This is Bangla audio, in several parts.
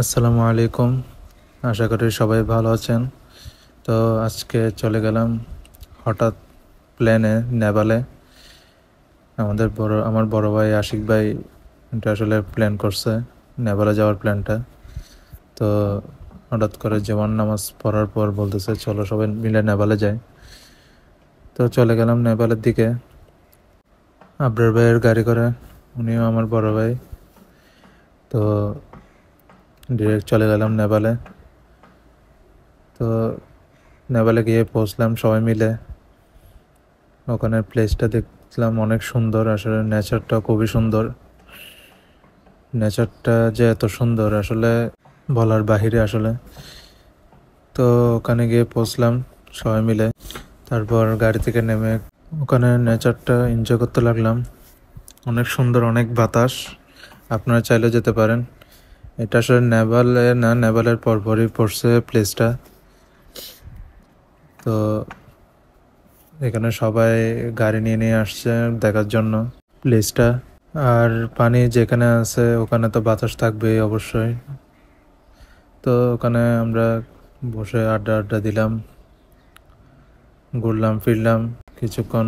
আসসালামু আলাইকুম। আশা করি সবাই ভালো আছেন। তো আজকে চলে গেলাম হঠাৎ প্ল্যানে নেপালে। আমার বড় ভাই আশিক ভাই এটা আসলে প্ল্যান করছে নেপালে যাওয়ার প্ল্যানটা। তো হঠাৎ করে জীবন নামাজ পড়ার পর বলতেছে চলো সবাই মিলে নেপালে যাই। তো চলে গেলাম নেপালের দিকে আবরার ভাইয়ের গাড়ি করে, উনিও আমার বড় ভাই। তো ডিরেক্ট চলে গেলাম নেপালে। তো নেপালে গিয়ে পৌঁছলাম সবাই মিলে। ওখানে প্লেসটা দেখলাম অনেক সুন্দর, আসলে নেচারটা খুবই সুন্দর। নেচারটা যে এত সুন্দর আসলে বলার বাহিরে আসলে। তো ওখানে গিয়ে পৌঁছলাম সবাই মিলে, তারপর গাড়ি থেকে নেমে ওখানে নেচারটা এনজয় করতে লাগলাম। অনেক সুন্দর, অনেক বাতাস। আপনারা চাইলে যেতে পারেন। এটা আসলে নেপালে না, নেপালের পরপরই পড়ছে প্লেসটা। তো এখানে সবাই গাড়ি নিয়ে নিয়ে আসছে দেখার জন্য প্লেসটা। আর পানি যেখানে আছে ওখানে তো বাতাস থাকবেই অবশ্যই। তো ওখানে আমরা বসে আড্ডা আড্ডা দিলাম, ঘুরলাম ফিরলাম কিছুক্ষণ।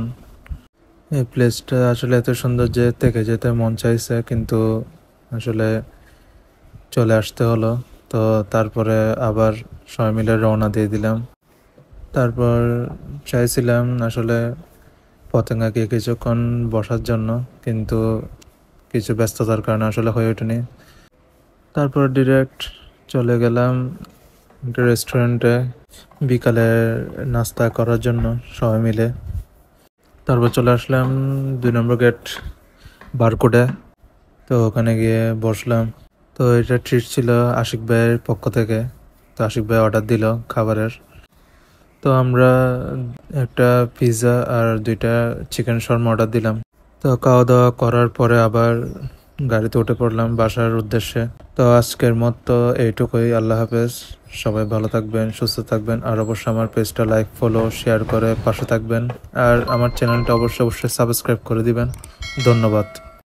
এই প্লেসটা আসলে এত সুন্দর যে থেকে যেতে মন চাইছে, কিন্তু আসলে চলে আসতে হলো। তো তারপরে আবার সবাই মিলে রওনা দিয়ে দিলাম। তারপর চাইছিলাম আসলে পতেঙ্গা গিয়ে কিছুক্ষণ বসার জন্য, কিন্তু কিছু ব্যস্ততার কারণে আসলে হয়ে ওঠেনি। তারপর ডিরেক্ট চলে গেলাম একটা রেস্টুরেন্টে বিকালে নাস্তা করার জন্য সবাই মিলে। তারপর চলে আসলাম 2 নম্বর গেট বারকোডে। তো ওখানে গিয়ে বসলাম। তো এটা ট্রিট ছিল আশিক ভাইয়ের পক্ষ থেকে। তো আশিক ভাই অর্ডার দিল খাবারের। তো আমরা একটা পিৎজা আর 2টা চিকেন শর্মা অর্ডার দিলাম। তো খাওয়া দাওয়া করার পরে আবার গাড়িতে উঠে পড়লাম বাসার উদ্দেশ্যে। তো আজকের মতো এইটুকুই। আল্লাহ হাফেজ। সবাই ভালো থাকবেন, সুস্থ থাকবেন। আর অবশ্যই আমার পেজটা লাইক, ফলো, শেয়ার করে পাশে থাকবেন। আর আমার চ্যানেলটা অবশ্যই সাবস্ক্রাইব করে দিবেন। ধন্যবাদ।